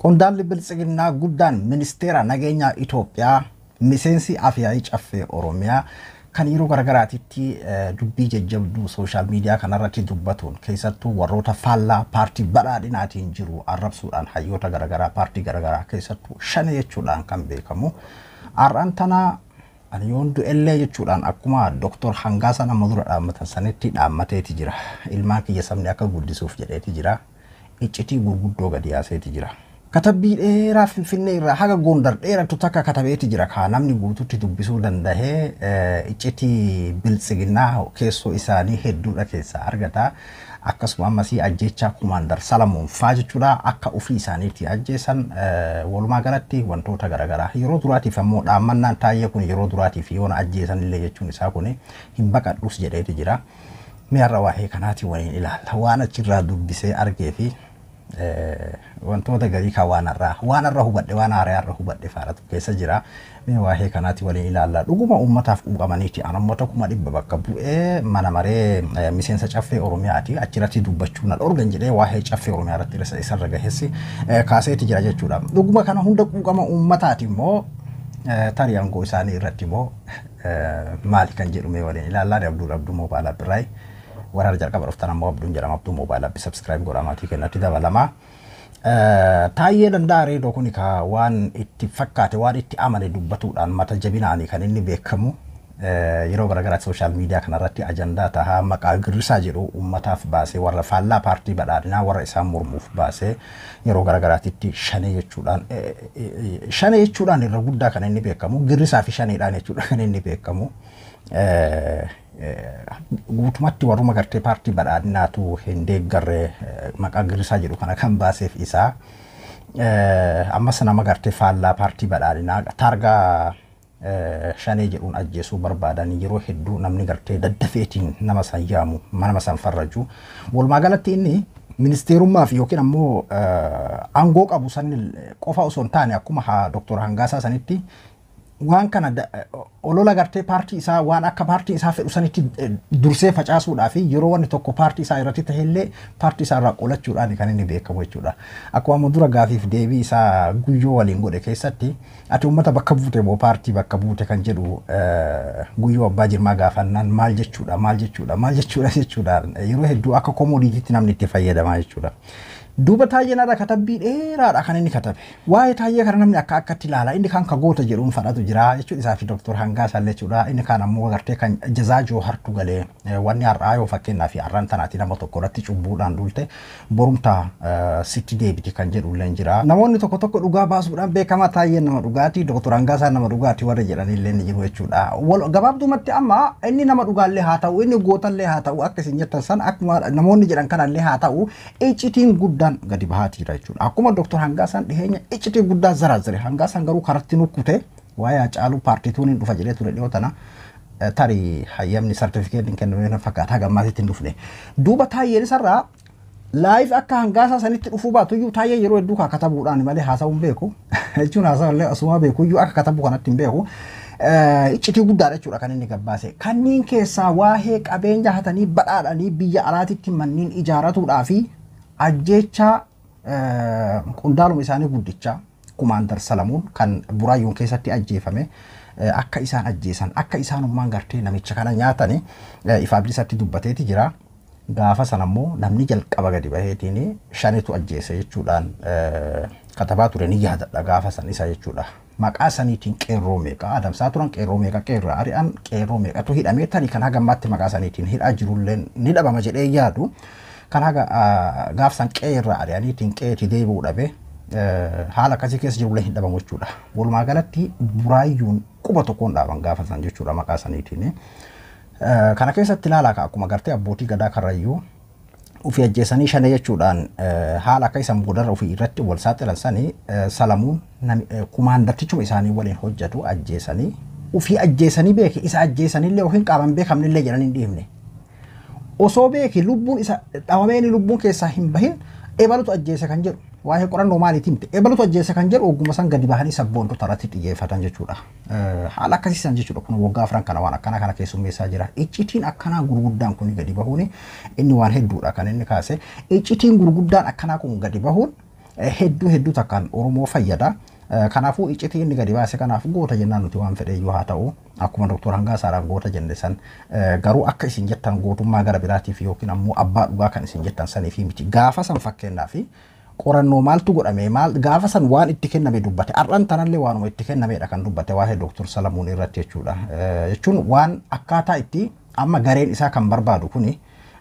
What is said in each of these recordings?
Qondaalli biltsiginnaa guddaan ministeera nageenya Itoophiyaa miseensi Afyaa'ii Caffee Oromiyaa kan yeroo garagaraatitti dubbii jajjabduu sooshaal miidiyaa kanarratti dubbatuun keessattuu warroota faallaa paartii badhaadhinaatiin jiru arrabsuudhaan hayyoota garagaraa paartii garagaraa keessattuu shan jechuudhaan kan beekamu har'aan tana Aliyoon du'ellee jechuudhaan akkuma Dr. Hangaasa nama dura dhaammatan sanitti dhaammateeti jira. Ilmaan kiyya sabni akka guddisuuf jedheeti jira. Iccitii gurguddoo gadi yaaseeti jira. Katabbii dheeraa Finfinnee irraa haga Gondar dheeratu takka katabeeti jira. Ka namni guututti dubbisuu dandahee iccitii biltsiginnaa keessoo isaanii hedduudha keessaa argata. Akkasuma ammasii ajjechaa Kumaandar Salamuun faa jechuudha akka ofii isaaniitti ajjeesan walumaa galatti wantoota garagaraa yeroo duraatiif ammoo dhaammannaan taayee kun yeroo duraatiif yoona ajjeesan illee jechuun isaa kun hin baqadhus jedheeti jira. Mi'arra waa'ee kanaati waliin ilaalla. Waan achirraa dubbisee argee fi wantoota garii ka waan irraa hubadhe waan haaraarra hubadhe faaratu keessa jira. Mee waa'ee kanaati waliin ilaalla. Dhuguma uummataaf quuqamaniiti anommota 100 bakka bu'ee mana maree miseensa Caffee Oromiyaati achirratti dubbachuu na dhorgan jedhee waa'ee Caffee Oromiyaa irratti isarra gaheessi kaaseeti jira jechuudha. Dhuguma kana hunda quuqama uummataati immoo tarii aangoo isaanii irratti immoo maali kan jedhu mee waliin ilaalla. Abduu Moobaala Birraay warra jalqaba dhuftan ammoo Abduun jedhama. Abduu Moobaala bi subscribe godhamaatii kennatti dabalama. Taayee danda'a reedoo kuni ka waan itti fakkaate waan itti amane dubbatuudhaan mata jabinaanii kan inni beekamu yeroo garagaraatti sooshaal miidiyaa kanarratti ajandaa tahaa maqaa girrisaa jedhu uummataaf baasee warra faallaa paartii badhaadhinaa warra isaan mormuuf baasee yeroo garagaraatti shanee jechuudhaan irra guddaa kan inni beekamu girrisaa fi shaneedhaan jechuudha kan inni beekamu. Guutumatti warruma gartee paartii badhaadhinaatu hin deeggarre maqaa girrisaa jedhu kana kan baaseef isaa ammas nama gartee faallaa paartii badhaadhinaa taargaa shanee jedhuun ajjeesuu barbaadan yeroo hedduu namni gartee daddafeetiin nama san yaamu nama san farraju walumaa galatti inni ministeerummaaf yookiin ammoo aangoo qabu sanni qofa osoo hin taane akkuma Dr. Hangaasaa sanitti waan kana olola gartee paartii isaa waan akka paartii isaa fedhu sanitti dursee facaasuudhaa fi yeroo wanni tokko paartii isaa irratti ta'ellee paartii isaa irraa qolachuudhaan kan inni beekamu jechuudha. Akkuma dura gaafiif deebii isaa guyyoo waliin godhe keessatti ati uummata bakka buute moo paartii bakka buute kan jedhu guyyoo abbaa jirmaa gaafannaan maal jechuudha yeroo hedduu akka komoodiitiitti namni itti fayyadamaa jechuudha. Duuba taayeen irra katabbii dheeraadha kan inni katabe. Waa'ee taayee kana namni akkatti ilaala. Inni kan kagoota jedhuun fadhatu jira jechuudha. Isaa fi Dr. Hangaasaa jechuudha. Inni kan ammoo gartee kan jazaa joo hartu galee wanni har'aa yoo fakkeenyaa fi har'aan tanaati nama tokko irratti cubbuudhaan duulte borumta sitti deebiti kan jedhu illee jira. Namoonni tokko dhugaa baasuudhaan beekama taayeen nama dhugaati. Dr. Hangaasaa nama dhugaati warra jedhan illee ni jiru jechuudha. Gabaabdumatti amma inni nama dhugaallee haa ta'u inni gootallee haa ta'u akka isin jettan san akkuma namoonni jedhan kanallee haa ta'u iccitiin guddaa gadi bahaati jira jechuudha. Akkuma Dr. Hangaasaan dhiheenya iccitii guddaa zaraazare. Hangaasaan garuu karatti nukkute waa'ee caaluu paartiituun hin dhufa jedhee ture dhiyoo tana tarii hayyamni sartifikeetiin kennamee fakkaata gammaatitti hin dhufne. Duuba taayeen isarraa laayif akka Hangaasaa sanitti dhufuu baatu iyyuu taayee yeroo hedduu katabuudhaan malee haasa'uun beeku. Jechuun haasa'ullee asuma beeku iyyuu akka katabu kanatti hin beeku. Iccitii guddaadha jechuudha kan inni gabbaase. Kanneen keessaa waa'ee qabeenya hatanii badhaadhanii biyya alaatitti manneen ijaaratuudhaa fi ajjecha qondaaluma isaanii guddicha Kumaandar Salamuun kan Buraayyuun keessatti ajjeefame akka isaan ajjeesan akka isaanummaan gartee namicha kana nyaatani ifa abdiisatti dubbateeti jira. Gaafa sanammoo namni jalqaba gadi baheetiin shanetu ajjeese jechuudhaan katabaa ture ni yaadadha gaafa san isa jechuudha. Maqaa saniitiin qeerroo meeqa adamsaa turan qeerroo meeqa qeerraa ari'an qeerroo meeqatu hidhamee tani kan hagammaatti maqaa saniitiin hidhaa jirullee ni dhabama jedhee yaadu. Kan gaafsan qeerraa ari'aniitiin qeeti deebi'uu dhabe haala akkasii keessa jirullee hin dhabamu jechuudha. Walumaa galatti Buraayyuun quba tokkoon dhaaban gaafa san jechuudha maqaa saniitiin. Kana keessatti ilaalaa akkuma gartee abbootii gadaa karrayyuu ofii ajjeesanii shanee jechuudhaan haala akka isaan boodarra ofii irratti wal saaxilan sanii Salamuun kumaandartichuma isaanii waliin hojjetu ajjeesanii ofii ajjeesanii beeke isa ajjeesanillee ofiin qaaban beekamnillee jedhanii hin dhiifne. Osoo beeki lubbuun isa dhawameeni lubbuun keessaa hin bahin ebalutu ajjeese kan jedhu waa'ee qorannoo maaliitiin miti ebalutu ajjeese kan jedhu ogguma san gadi bahanii sabboontota irratti xiyyeeffatan jechuudha. Haala akkasiisan jechuudha kun waggaa afran kana waan akkana kana keessummeessaa jira. Iccitiin akkanaa gurguddaan kun gadi bahuun inni waan hedduudha kan inni kaase. Iccitiin gurguddaan akkanaa kun gadi bahuun hedduu takkaan Oromoo fayyada. Kanaafuu iccitii inni gadi baase kanaafuu goota jennaan nuti waan fedhe iyyuu haa ta'u akkuma Dr. Hangaasaadhaan goota jenne san garuu akka isin jettan gootummaa gara biraatiif yookiin ammoo abbaa dhugaa kan isin jettan saniif miti gaafa san fakkeenyaaf qorannoo maaltu godhame gaafa san waan itti kenname dubbate arran tanallee waanuma itti kennameedha kan dubbate waa'ee Dr. Salamuun irratti jechuudha jechuun waan akkaataa itti amma gareen isaa kan barbaadu kuni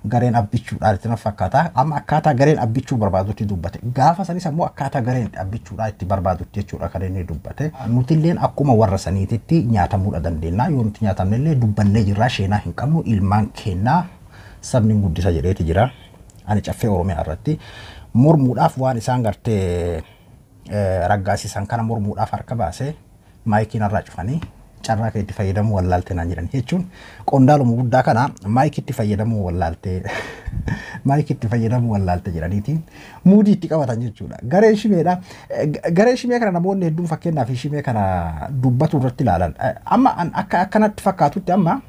gareen abbichuudhaan itti na fakkaata amma akkaataa gareen abbichuu barbaadutti dubbate gaafa sanis ammoo akkaataa gareen abbichuudhaan itti barbaadutti jechuudha kan inni dubbate nutilleen akkuma warra saniititti nyaatamuudha dandeenya yoo nuti nyaatamnellee dubbannee jirra sheenaa hin qabnu ilmaan kennaa sabni guddisa jedheeti jira ani caffee Oromiyaa irratti mormuudhaaf waan isaan gartee raggaasisan kana mormuudhaaf harka baase maayikiin irraa cufanii carraa itti fayyadamu wallaalte naan jedhan jechuun qondaaluma guddaa kana maayikii itti fayyadamu wallaalte jedhaniitiin muudii itti qabatan jechuudha. Gareen shimee kana namoonni hedduun fakkeenyaaf shimee kana dubbatu irratti ilaalan amma akka akkanatti fakkaatutti amma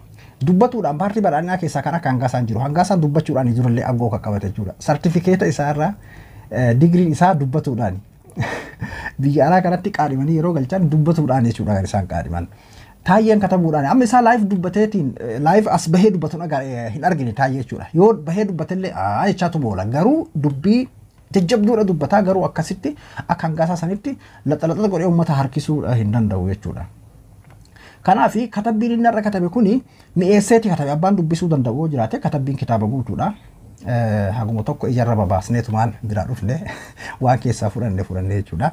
dubbatuudhaan paartii badhaadhinaa keessaa kan akka Hangaasaan jiru Hangaasaan dubbachuudhaan jirullee aangoo kan qabate jechuudha. Sartifikeeta isaarraa digiriin isaa dubbatuudhaan biyya alaa kanatti qaadhimanii yeroo galchan dubbatuudhaan jechuudha kan isaan qaadhiman. Taayyeen katabuudhaan amma isaa live dubbateetiin live as bahee dubbatuun hin argine taayyee jechuudha. Yoo bahee dubbatellee jechaatu boola garuu dubbii jajjabduudha dubbataa garuu akkasitti akka Hangaasaa sanitti laxalaxa godhee uummata harkisuu hin danda'u jechuudha. Kanaafi katabbiin inni irra katabe kuni mi'eesseeti katabe abbaan dubbisuu danda'u jiraate katabbiin kitaaba guutuudha. Haguma tokko ijarra babaasneetumaan bira dhufne waan keessaa fudhanne jechuudha.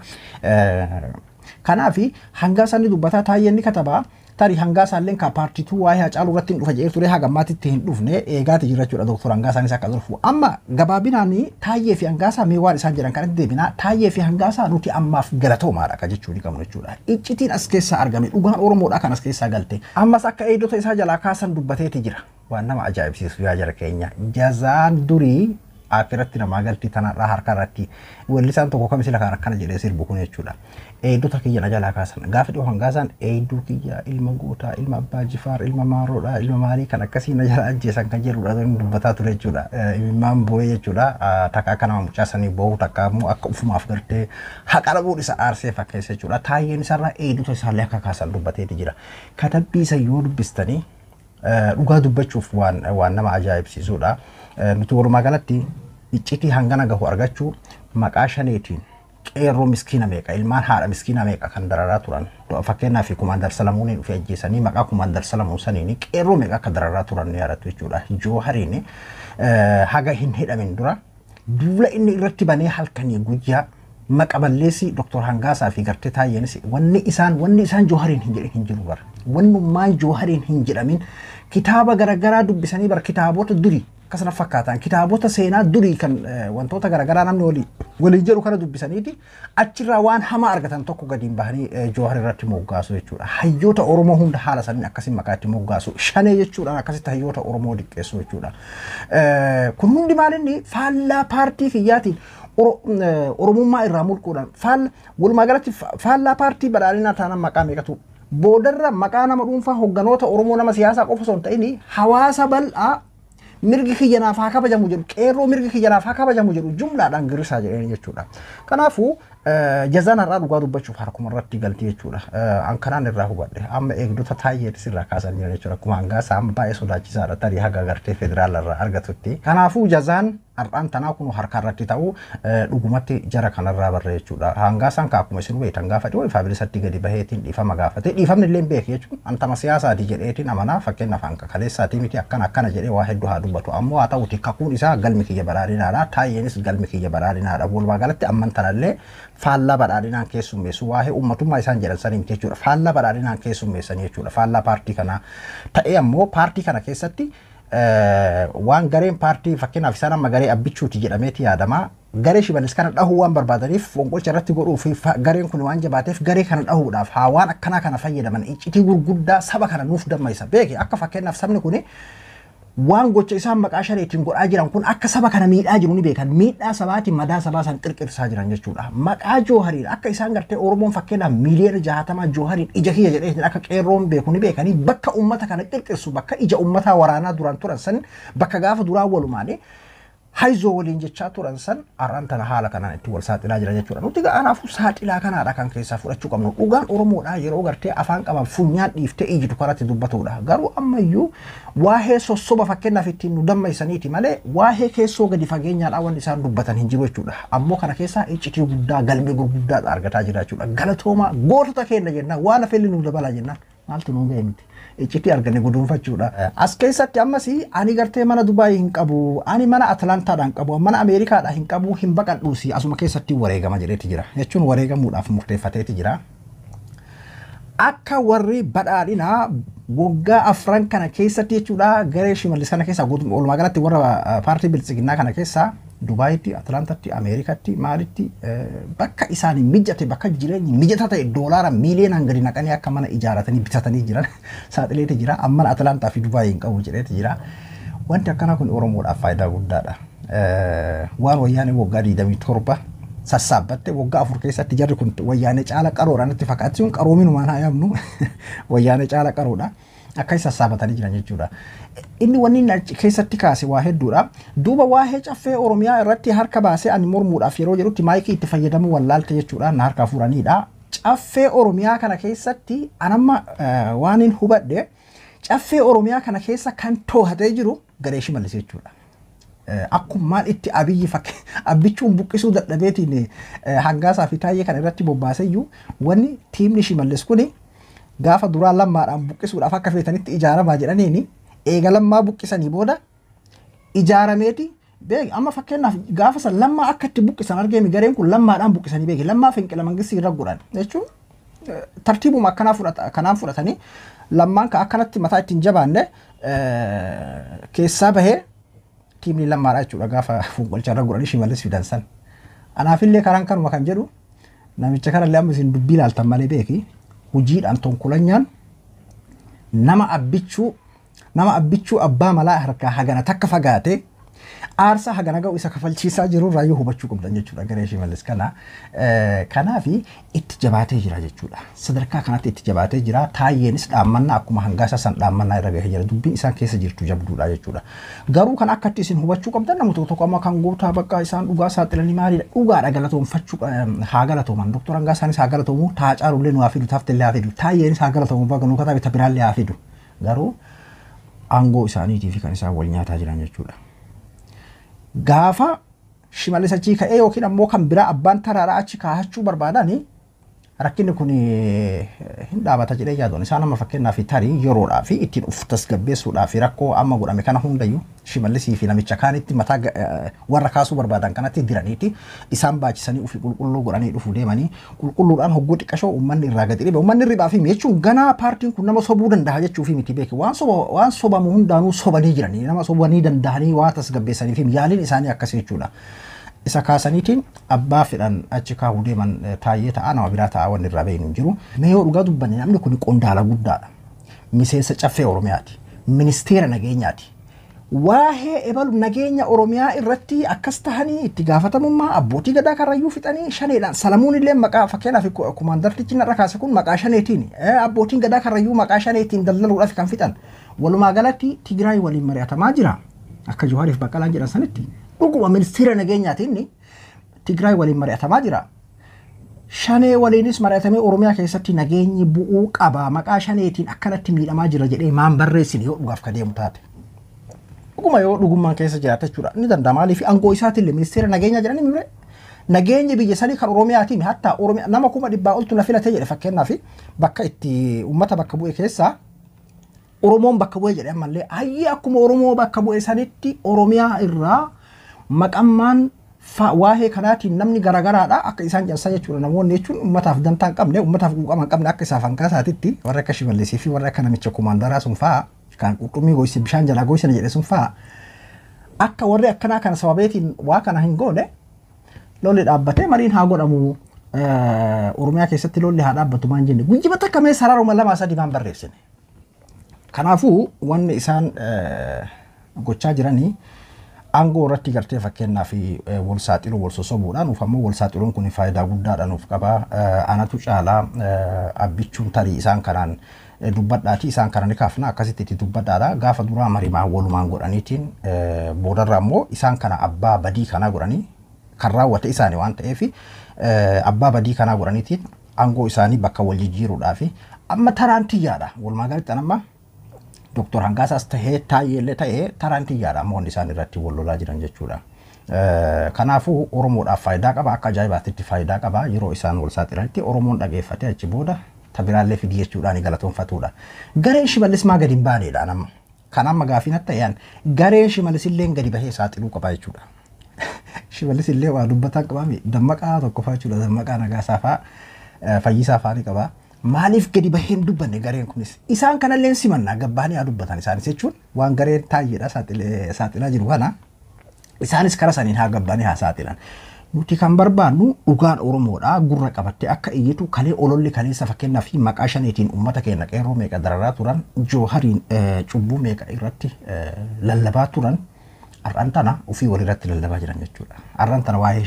Kanaafi Hangaasaan dubbataa taayyeen ni katabaa tarii Hangaasaalleen ka paartiituu waa'ee Hacaaluu irratti hin dhufa jedhee ture hagammaatitti hin dhufne eegaati jira jechuudha Dr. Hangaasaanis akka dhufu amma gabaabinaan taayyee fi Hangaasaa mee waan isaan jedhan kanatti deebinaa taayyee fi Hangaasaa nuti ammaaf galatoomaadha ka jechuu ni qabnu jechuudha. Iccitiin as keessaa argame dhugaan Oromoodhaa kan as keessaa galte ammas akka eegdota isaa jalaa kaasan dubbateeti jira waan nama ajaa'ibsiisu yaa jara keenya jazaan durii akiratti namaa galtii tanarraa harka irratti weellisaan tokko kamisila kan akkana jedhee sirbu kun jechuudha. Eegdota kiyya na jalaa kaasan gaafa dhiyoo Hangaasaan eegduu kiyya ilma gootaa ilma abbaa jifaar ilma maaroodha ilma maalii kan akkasii na jala ajjeesan kan jedhudha dubbataa ture jechuudha. Imimmaan boo'ee jechuudha takka akka nama mucaasanii boo'u takka immoo akka ufumaaf gartee haqa dhabuun isa aarsee fakkeessa jechuudha. Taayyeen isarraa eegdota isaallee akka kaasan dubbateeti jira. Katabbii isa yoo dubbistanii dhugaa dubbachuuf waan nama ajaa'ibsiisudha. Nuti walumaa galatti iccitii hangana gahu argachuu maqaa shaneetiin qeerroo miskiina meeqa ilmaan haadha miskiina meeqa kan dararaa turan fakkeenyaaf Kumaandar Salamuun dhufee ajjeesanii maqaa Kumaandar Salamuun saniin qeerroo meeqa akka dararaa turan ni yaadatu jechuudha. Joohariin haga hin hidhamin dura duula inni irratti banee halkanii guyyaa maqa balleessi Dr. Hangaasaa fi gartee taayyeenis wanni isaan Joohariin hin jedhin hin jiru bara wannummaan Joohariin hin jedhamin kitaaba garagaraa dubbisanii bara kitaabota durii kasana fakkaatan kitaabota seenaa durii kan wantoota garagaraa namni walii jedhu kana dubbisaniiti achirraa waan hamaa argatan tokko gadiin bahanii Joohar irratti moggaasu jechuudha. Hayyoota Oromoo hunda haala saniin akkasiin maqaatti moggaasu shanee jechuudhaan akkasitti hayyoota Oromoo diqqeessu jechuudha. Kun hundi maalinni faallaa paartii kiyyaatiin Oromummaa irraa mulquudhaan walumaa galatti faallaa paartii badhaadhinaa taanaan maqaa meeqatu boodarra maqaa nama dhuunfaa hogganoota Oromoo nama siyaasaa qofa osoo hin ta'in hawaasa bal'aa mirgi kiyyanaaf haa kabajamu jedhu qeerroo mirgi kiyyanaaf haa kabajamu jedhu jumlaadhaan girisaa jedheen jechuudha. Kanaafuu jazaan har'aa dhugaa dubbachuuf harkuma irratti galti jechuudha. An kanaan irraa hubadhe amma eegdota taayyeetis irraa kaasan jiran jechuudha. Akkuma Hangaasaa amma baay'ee sodaachisaadha tarii haga gartee federaala irraa argatutti. Kanaafuu jazaan har'aan tanaa kun harka irratti ta'u dhugumatti jara kanarraa barre jechuudha. Hangaasaan akkuma isin beektan gaafa dhiyoo ifa bilisatti gadi baheetiin dhiifama gaafate dhiifamni illee beek jechuudha. Antama siyaasaati jedheetiin amanaa fakkeenyaaf hanqa kaleessaatii miti akkana jedhee waa hedduu haa dubbatu ammoo haa ta'uti kakuun isaa galmi kiyya badhaadhinaadha taayyeenis galmi kiyya badhaadhinaadha walumaa galatti amman tanallee faallaa badhaadhinaan keessummeessu waa'ee uummatummaa isaan jedhan sanii miti jechuudha. Faallaa badhaadhinaan keessummeessanii jechuudha. Faallaa paartii kana ta'ee ammoo paartii kana keessatti waan gareen paartii fakkeenyaaf isaan amma garee abbichuuti jedhameeti yaadama. Garee shibanis kana dhahuu waan barbaadaniif fonqolcha irratti godhuuf gareen kun waan jabaateef garee kana dhahuudhaaf haa waan akkanaa kana fayyadaman iccitii gurguddaa saba kana nuuf dammaysa beeki akka fakkeenyaaf sabni kun waan gocha isaan maqaa shaneetiin godhaa jiran kun akka saba kana miidhaa jiru ni beekan miidhaa sabaatiin madaa sabaa san qirqirsaa jiran jechuudha. Maqaa Joohariin akka isaan gartee Oromoon fakkeenyaaf miiliyoona 60 Joohariin ija kiyya jedhee akka qeerroon beeku ni beekanii bakka uummata kana qirqirsu bakka ija uummataa waraanaa duraan turan san bakka gaafa duraan walumaanii haizoo waliin jechaa turan san arraan tana haala kanaan itti wal saaxilaa jira jechuudha. Nuti kanaafuu saaxilaa kanaadha kan keessaa fudhachuu qabnu. Dhugaan Oromoodha yeroo gartee afaan qaban funyaan dhiiftee iyyitu karatti dubbatudha. Garuu ammayyuu waa'ee sossoba fakkeenyaaf ittiin nu dammaysaniiti malee waa'ee keessoo gadi fageenyaadha wanti isaan dubbatan hin jiru jechuudha. Ammoo kana keessaa iccitii guddaa galmee gurguddaa argataa jira jechuudha. Galatooma gootota keenya jennaan waan hafelli nu dabalaa jennaan maaltu nu ga'e miti. Iccitii arganne guduunfachuudha. As keessatti ammas ani gartee mana Dubaay hin qabu, ani mana Atlantaadhaan qabu, mana Ameerikaadhaa hin qabu, hin baqadhuusi asuma keessatti wareegama jedheeti jira. Jechuun wareegamuudhaaf murteeffateeti jira. Akka warri badhaadhinaa waggaa afran kana keessatti jechuudha garee Shimallis kana keessaa walumaa galatti warra paartii Biltsiginnaa kana keessaa Dubaayitti, Atlantaatti, Ameerikaatti, maalitti bakka isaanii mijate bakka jireenyi mijataa ta'e doolaara miiliyoonaan gadi naqanii akka mana ijaaratanii bitatanii jiran saaxileeti jira. Amma Atlantaa fi Dubaay hin qabu jedheeti jira. Wanti akkana kun Oromoodhaaf faayidaa guddaadha. Waan wayyaanee waggaa 27 sassaabbatte waggaa 4 keessatti jarri kun wayyaanee caala qaroodhaan itti fakkaatti qaroominumaan haa yaamnu wayyaanee caala qaroodha. Akka sassaabatanii jiran jechuudha. Inni wanni keessatti kaase waa hedduudha. Duuba waa'ee caffee Oromiyaa irratti harka baasee ani mormuudhaaf yeroo jedhutti maayikii itti fayyadamuu wallaalte jechuudha. Na harka furanidha. Caffee Oromiyaa kana keessatti anamma waan hin hubadhe caffee Oromiyaa kana keessa kan toohatee jiru garee Shimallis jechuudha. Akkuma itti abiyyi abbichuun buqqisuu dadhabeetiin Hangaasaa fi Taayyee kana irratti bobbaaseyyuu wanni tiimni Shimallis kuni gaafa duraa lammaadhaan buqqisuudhaaf akka feetanitti ijaaramaa jedhaniini eega lammaa buqqisanii booda ijaarameeti beeki amma fakkeenyaaf gaafa san lammaa akka itti buqqisan argeemi gareen kun lammaadhaan buqqisanii beeki lammaa finqila mangistii irra godhan jechuun tartiibuma kanaan fudhatanii lammaan ka akkanatti mataa ittiin jabaanne keessaa bahee tiimni lammaadha jechuudha gaafa fonqolcha irra godhanii Shimallis fidan san. Anaafillee karaan kanuma kan jedhu namicha kanallee amma isin dubbii ilaaltan malee beeki. Hojiidhaan tonkolanyaan nama abbichuu abbaa malaa harkaa hagana takka fagaate aarsaa hagana ga'u isa kafalchiisaa jiru raayyuu hubachuu qabdan jechuudha garee Shimallis kana. Kanaafi itti jabaatee jira jechuudha. Sadarkaa kanatti itti jabaatee jira. Taayyeenis dhaammannaa akkuma Hangaasaa san dhaammannaa irra gahee jira. Dubbiin isaan keessa jirtu jabduudha jechuudha. Garuu kan akkatti isin hubachuu qabdan nama tokko amma kan gootaa bakka isaan dhugaa saaxilanii maalidha dhugaadha galatoomfachuu haa galatooman. Doktor Hangaasaanis haa galatoomu Taacaalullee nu haa fidu Taftillee haa fidu Taayyeenis haa galatoomu bakka nu kataa bitta biraallee haa fidu. Garuu aangoo isaaniitii fi kan isaan wal nyaataa jiran jechuudha. Gaafa Shimallis achi ka'ee yookiin ammoo kan biraa abbaan taraaraa achi kaahachuu barbaadani rakkinni kun hin dhaabata jedhee yaaduun isaan amma fakkeenyaaf tarii yeroodhaa fi ittiin of tasgabbeessuudhaa fi rakkoo amma godhame kana hundayyuu Shimallisii fi namicha kaanitti mataa warra kaasuu barbaadan kanatti diraniiti isaan baachisanii ofii qulqulluu godhanii dhufuu deemanii qulqulluudhaan hogguu xiqqashoo uummanni irraa gadi dhibe uummanni ribaa fi jechuun ganaa paartiin kun nama sobuu danda'a jechuu fi miti beeke waan sobamu hundaanuu sobanii jiranii nama sobanii danda'anii waa tasgabbeessanii fi yaaliin isaanii akkasii jechuudha. Isa kaasaniitiin abbaa fedhan achi kaahuu deeman Taayyee ta'a nama biraa ta'a wanni irraa beeknu hin jiru. Mee yoo dhugaa dubbanne namni kun qondaala guddaadha. Miseensa caffee Oromiyaati. Ministeera nageenyaati. Waa'ee ebalu nageenya Oromiyaa irratti akkas tahanii itti gaafatamummaa abbootii gadaa karrayyuu fixanii shaneedhaan Salamuun illee maqaa fakkeenyaaf kumaandartichi narra kaase kun maqaa shaneetiin abbootiin gadaa karrayyuu maqaa shaneetiin daldaluudhaaf kan fixan. Walumaa galatti Tigraay waliin mari'atamaa jira. Akka Johaariif Baqqalaan jedhan sanitti. Dhuguma ministeera nageenyaatiin Tigraay waliin mari'atamaa jira. Shanee waliinis mari'atamee Oromiyaa keessatti nageenyi bu'uu qaba maqaa shaneetiin akkanatti miidhamaa jira jedhee maan barreessine yoo dhugaaf ka deemu taate. Dhuguma yoo dhugummaan keessa jiraata jechuudha. Ni danda'a maaliif aangoo isaatiin ministeera nageenyaa jedhanii mire nageenyi biyya sanii kan Oromiyaatiin hatta Oromiyaa nama 100 oltu na filatee jedhe fakkeenyaaf bakka itti uummata bakka bu'e keessaa Oromoon bakka bu'e jedhe ammallee ayyi akkuma Oromoo bakka bu'e sanitti Oromiyaa irraa maqammaan waa'ee kanaatiin namni garagaraadha akka isaan jansaa jechuudha namoonni jechuun uummataaf dantaa hin qabne uummataaf quuqama hin qabne akka isaaf Hangaasaatitti warra akka Shimallisii fi warra akka namicha kumaandaraa sun fa'aa kan qurxummii goyse bishaan jalaa goysana jedhe sun fa'aa akka warri akkanaa kana sababeetiin waa kana hin goone lolli dhaabbatee mariin haa godhamu Oromiyaa keessatti lolli haa dhaabbatu maan jenne guyyibata akka mee saraaruma lamaa sadii maan barreessine. Kanaafuu wanni isaan gochaa jiranii aangoo irratti gartee fakkeenyaa fi wal saaxiluu wal sosobuudhaan ufammoo wal saaxiluun kun faayidaa guddaadhaan of qaba. Anatu caalaa abbichuun tarii isaan kanaan dubbadhaati isaan kanaan kaafna akkasitti itti dubbadhaadha. Gaafa duraa marimaa walumaan godhaniitiin boodarraa immoo isaan kana abbaa badii kanaa godhanii kan raawwate isaanii waan ta'eef abbaa badii kanaa godhaniitiin aangoo isaanii bakka wal jijjiiruudhaa fi amma taraantiyyaadha. Walumaa galatti amma Dr. Hangaasaas ta'ee Taayyeellee ta'ee taraantiyyaadha moonni isaan irratti wal lolaa jiran jechuudha. Kanaafuu Oromoodhaaf faayidaa qaba akka ajaa'ibaatti faayidaa qaba yeroo isaan wal saaxilanitti Oromoon dhageeffatee achi booda tabiraallee fidii jechuudhaan galatoonfatuudha. Gareen Shimallis maa gadi hin baaneedha nama. Kan amma gaafiin akka ta'an gareen Shimallis illee gadi bahee saaxiluu qaba jechuudha. Shimallis illee waa dubbataan qabaami dammaqaa tokkoffaa jechuudha dammaqaa Nagaasaa fa'aa Fayyisaa fa'aa ni qaba. Maaliif gadi bahee hin dubbanne gareen kunis isaan kanallee simannaa gabbaanii haa dubbatan isaanis jechuun waan gareen Taayyeedha saaxilaa jiru kana isaanis karaa saniin haa gabbaanii haa saaxilan. Nuti kan barbaannu dhugaan Oromoodha gurra qabattee akka iyyitu kalee ololli kaleessa fakkeenyaaf maqaa shaniitiin uummata keenya qeerroo meeqa dararaa turan Joohariin cubbuu meeqa irratti lallabaa turan har'aan tana ofii walirratti lallabaa jiran jechuudha. Har'aan tana waa'ee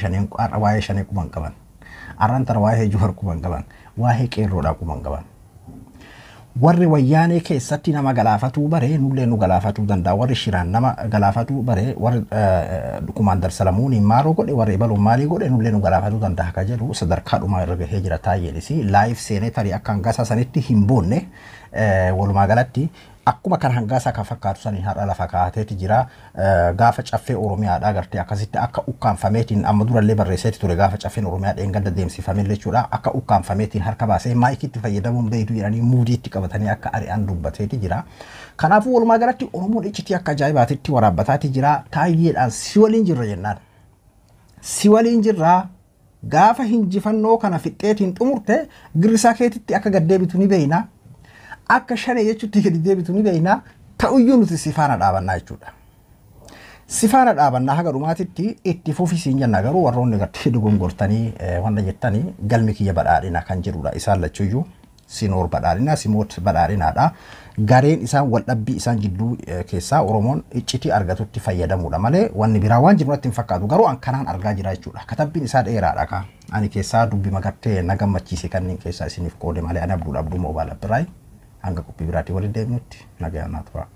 shanii quban qaban. Har'aan tana waa'ee Joohar quban qaban. Waa'ee qeerroodhaa quban qaban. Warri wayyaanee keessatti nama galaafatuu baree nullee nu galaafatuu danda'a. Warri shiraan nama galaafatuu baree warri Kumaandar Salamuun Maaroo godhe warri Ibaluun maalii godhe nullee nu galaafatuu danda'a ka jedhu sadarkaa dhumaa irra gahee jira Taayyeenis laayif seenee tarii akka Hangaasaa sanitti hin boonne walumaa galatti akkuma kan Hangaasaa kan fakkaatu sanii har'a lafa kaateeti jira. Gaafa caffee Oromiyaadhaa gartee akkasitti akka ukkaanfameetiin amma durallee barreesseeti ture gaafa caffeen Oromiyaa dheengadda deemsifame jechuudha. Akka ukkaanfameetiin harka baasee maayikiitti fayyadamuun beeydu jedhanii muudiitti qabatanii akka ari'aan dubbateeti jira. Kanaafuu walumaa galatti Oromoon iccitii akka ajaa'ibaatitti waraabbataati jira. Taayyeedhaan si waliin jirra jennaan. Si waliin jirraa gaafa hinjifannoo kana fixxeetiin xumurte girrisaa keetitti akka gaddeebitu ni beeyna. Akka shanee jechuutti gadi deebitu ni beeyna ta'uyyuu nuti sifaana dhaabannaa jechuudha. Sifaana dhaabannaa haga dhumaatitti itti fufisiin jenna garuu warroonni gartee dogongortanii wanta jettanii galmi kiyya badhaadhina kan jedhudha isaan lachuyyuu Sinoor badhaadhina Simoot badhaadhinaadha. Gareen isaan wal dhabbii isaan jidduu keessaa Oromoon iccitii argatutti fayyadamuudha malee wanni biraa waan jiru natti hin fakkaatu garuu an kanaan argaa jira jechuudha. Katabbiin isaa dheeraadha ka ani keessaa dubbi magartee na gammachiise kanneen keessaa isiniif qoode malee ani abduu moobaala biraay hanga qophii biraatti waliin deemnutti nagayaan haa tura.